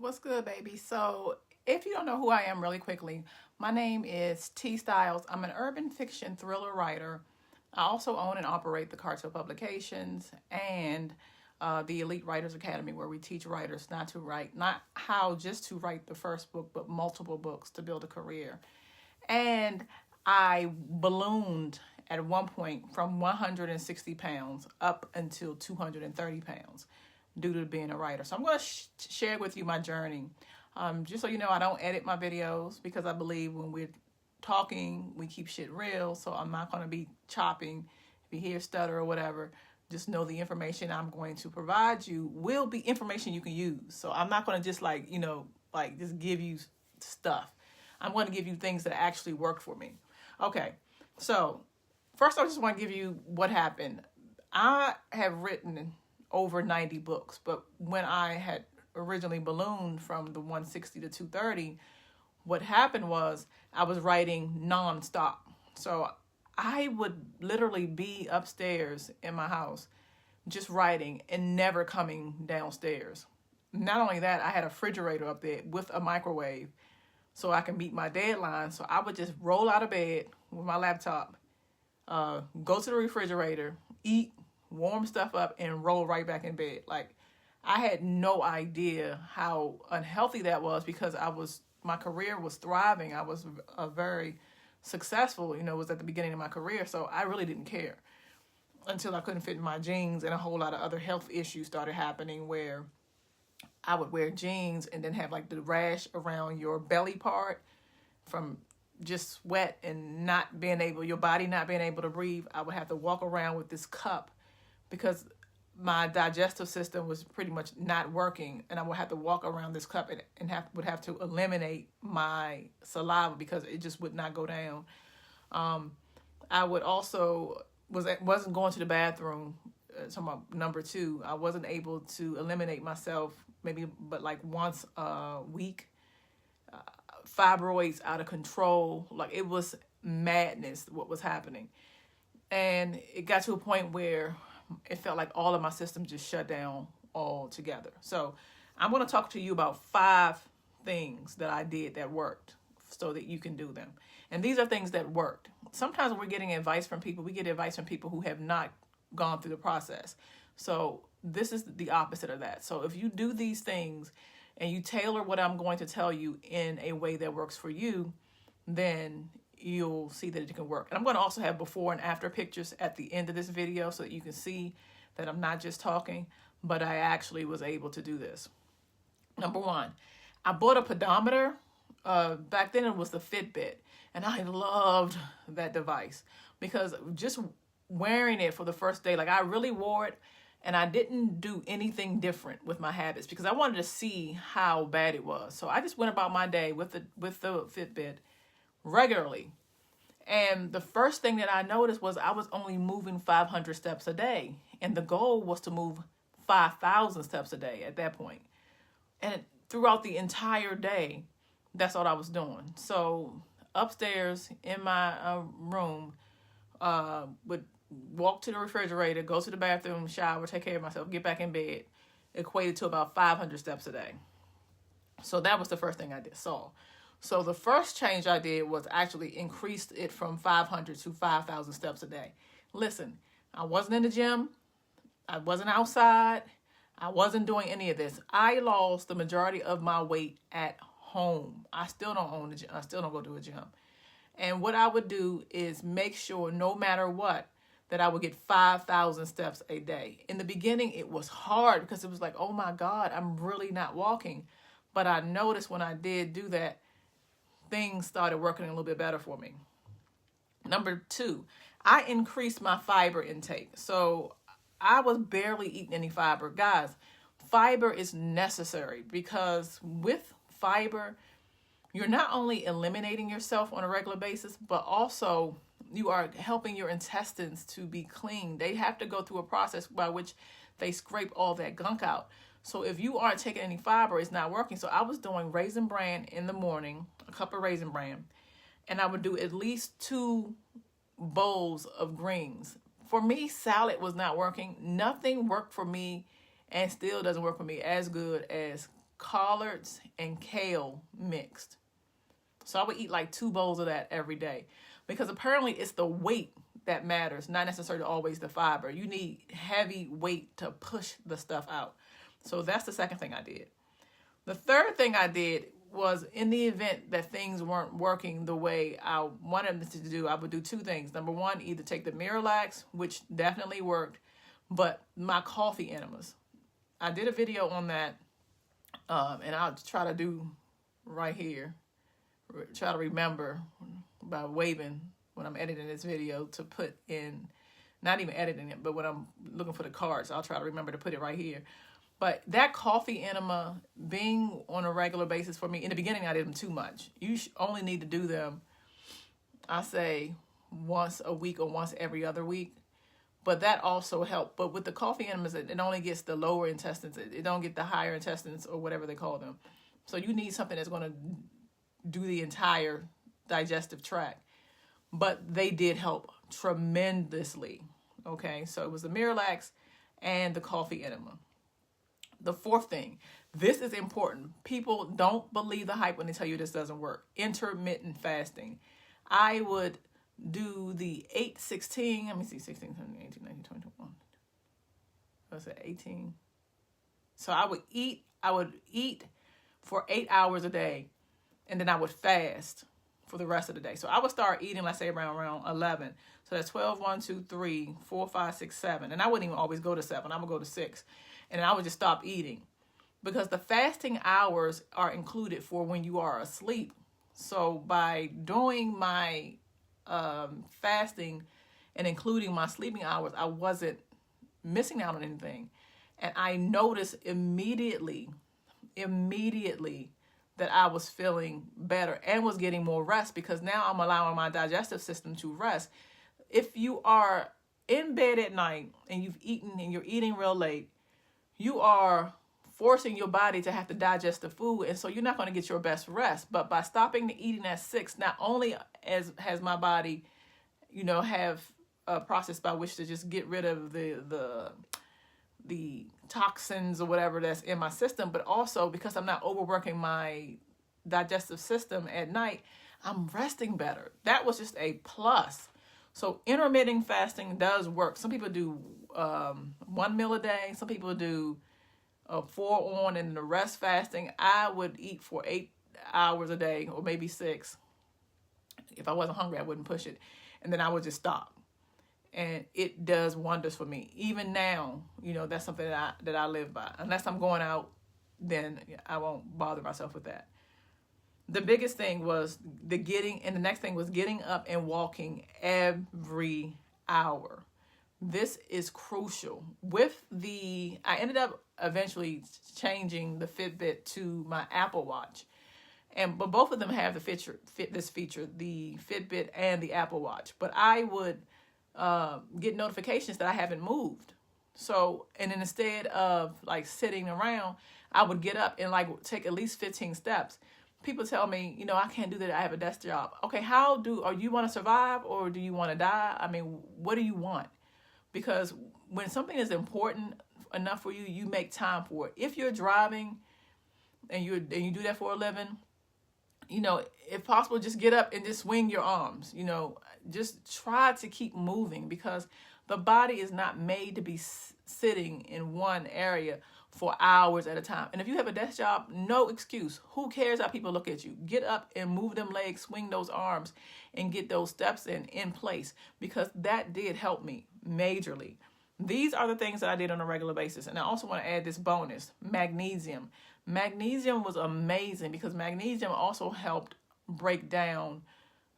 What's good, baby? So, if you don't know who I am really quickly, my name is T Styles. I'm an urban fiction thriller writer. I also own and operate the Cartel Publications and the Elite Writers Academy, where we teach writers not to write, not how just to write the first book, but multiple books to build a career. And I ballooned at one point from 160 pounds up until 230 pounds due to being a writer. So I'm going to share with you my journey. Just so you know, I don't edit my videos because I believe when we're talking, we keep shit real. So I'm not going to be chopping. If you hear stutter or whatever, just know the information I'm going to provide you will be information you can use. So I'm not going to just just give you stuff. I'm going to give you things that actually work for me. Okay, so first I just want to give you what happened. I have written over 90 books, but when I had originally ballooned from the 160 to 230, what happened was I was writing nonstop. So I would literally be upstairs in my house just writing and never coming downstairs. Not only that, I had a refrigerator up there with a microwave so I can meet my deadline. So I would just roll out of bed with my laptop, go to the refrigerator, eat, warm stuff up, and roll right back in bed. Like, I had no idea how unhealthy that was because my career was thriving. I was very successful, it was at the beginning of my career. So I really didn't care until I couldn't fit in my jeans, and a whole lot of other health issues started happening where I would wear jeans and then have like the rash around your belly part from just sweat and your body not being able to breathe. I would have to walk around with this cup because my digestive system was pretty much not working, and I would have to walk around this cup and would have to eliminate my saliva because it just would not go down. I would also wasn't going to the bathroom. So my number two, I wasn't able to eliminate myself but like once a week. Fibroids out of control. Like, it was madness what was happening. And it got to a point where it felt like all of my systems just shut down altogether. So I'm going to talk to you about 5 things that I did that worked so that you can do them. And these are things that worked. Sometimes when we're getting advice from people, we get advice from people who have not gone through the process. So this is the opposite of that. So if you do these things and you tailor what I'm going to tell you in a way that works for you, then you'll see that it can work. And I'm going to also have before and after pictures at the end of this video so that you can see that I'm not just talking, but I actually was able to do this. Number 1, I bought a pedometer. Back then it was the Fitbit, and I loved that device because just wearing it for the first day, like, I really wore it and I didn't do anything different with my habits because I wanted to see how bad it was. So I just went about my day with the Fitbit regularly. And the first thing that I noticed was I was only moving 500 steps a day. And the goal was to move 5,000 steps a day at that point. And throughout the entire day, that's all I was doing. So upstairs in my room, would walk to the refrigerator, go to the bathroom, shower, take care of myself, get back in bed, equated to about 500 steps a day. So that was the first thing I did. So the first change I did was actually increased it from 500 to 5,000 steps a day. Listen, I wasn't in the gym. I wasn't outside. I wasn't doing any of this. I lost the majority of my weight at home. I still don't own a gym. I still don't go to a gym. And what I would do is make sure, no matter what, that I would get 5,000 steps a day. In the beginning, it was hard because it was like, oh my God, I'm really not walking. But I noticed when I did do that, things started working a little bit better for me. Number 2, I increased my fiber intake. So I was barely eating any fiber. Guys, fiber is necessary because with fiber, you're not only eliminating yourself on a regular basis, but also you are helping your intestines to be clean. They have to go through a process by which they scrape all that gunk out. So if you aren't taking any fiber, it's not working. So I was doing Raisin Bran in the morning, a cup of Raisin Bran, and I would do at least 2 bowls of greens. For me, salad was not working. Nothing worked for me and still doesn't work for me as good as collards and kale mixed. So I would eat like 2 bowls of that every day, because apparently it's the weight that matters, not necessarily always the fiber. You need heavy weight to push the stuff out. So that's the second thing I did. The third thing I did was, in the event that things weren't working the way I wanted them to do, I would do 2 things. Number one, either take the Miralax, which definitely worked, but my coffee enemas. I did a video on that, and I'll try to do right here, try to remember by waving when I'm editing this video to put in, not even editing it, but when I'm looking for the cards, I'll try to remember to put it right here. But that coffee enema being on a regular basis for me, in the beginning I did them too much. You only need to do them, I say, once a week or once every other week. But that also helped. But with the coffee enemas, it only gets the lower intestines. It don't get the higher intestines, or whatever they call them. So you need something that's going to do the entire digestive tract. But they did help tremendously. Okay, so it was the Miralax and the coffee enema. The fourth thing, this is important. People don't believe the hype when they tell you this doesn't work. Intermittent fasting. I would do the 8-16. Let me see, 16, 17, 18, 19, 20, 21. What's it, 18? So I would eat for 8 hours a day, and then I would fast for the rest of the day. So I would start eating, let's say around 11. So that's 12, 1, 2, 3, 4, 5, 6, 7. And I wouldn't even always go to 7. I would go to 6. And I would just stop eating, because the fasting hours are included for when you are asleep. So by doing my fasting and including my sleeping hours, I wasn't missing out on anything. And I noticed immediately that I was feeling better and was getting more rest, because now I'm allowing my digestive system to rest. If you are in bed at night and you've eaten and you're eating real late, you are forcing your body to have to digest the food, and so you're not going to get your best rest. But by stopping the eating at 6, not only has my body, have a process by which to just get rid of the toxins or whatever that's in my system, but also because I'm not overworking my digestive system at night, I'm resting better. That was just a plus. So intermittent fasting does work. Some people do 1 meal a day. Some people do 4 on and the rest fasting. I would eat for 8 hours a day, or maybe 6. If I wasn't hungry, I wouldn't push it. And then I would just stop. And it does wonders for me. Even now, that's something that I live by. Unless I'm going out, then I won't bother myself with that. The biggest thing was the next thing was getting up and walking every hour. This is crucial. I ended up eventually changing the Fitbit to my Apple Watch. But both of them have this feature, the Fitbit and the Apple Watch. But I would get notifications that I haven't moved. So, and then instead of like sitting around, I would get up and like take at least 15 steps. People tell me, I can't do that. I have a desk job. Okay, or you want to survive, or do you want to die? I mean, what do you want? Because when something is important enough for you, you make time for it. If you're driving and you do that for a living, if possible, just get up and just swing your arms. Just try to keep moving, because the body is not made to be sitting in one area for hours at a time. And if you have a desk job, no excuse. Who cares how people look at you? Get up and move them legs, swing those arms, and get those steps in place, because that did help me majorly. These are the things that I did on a regular basis. And I also want to add this bonus, magnesium. Magnesium was amazing, because magnesium also helped break down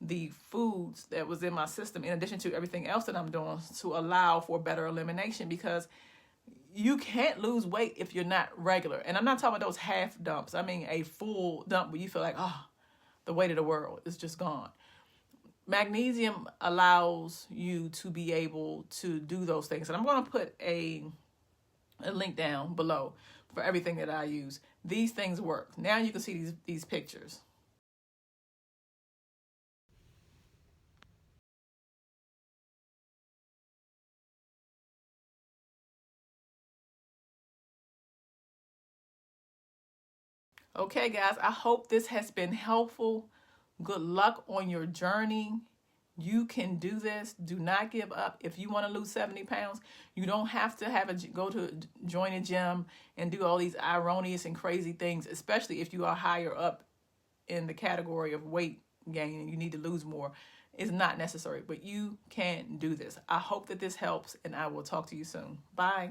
the foods that was in my system, in addition to everything else that I'm doing, to allow for better elimination, because you can't lose weight if you're not regular. And I'm not talking about those half dumps. I mean a full dump where you feel like, the weight of the world is just gone. Magnesium allows you to be able to do those things. And I'm going to put a link down below for everything that I use. These things work. Now you can see these pictures. Okay, guys, I hope this has been helpful. Good luck on your journey. You can do this. Do not give up. If you want to lose 70 pounds, you don't have to join a gym and do all these erroneous and crazy things, especially if you are higher up in the category of weight gain and you need to lose more. It's not necessary, but you can do this. I hope that this helps, and I will talk to you soon. Bye.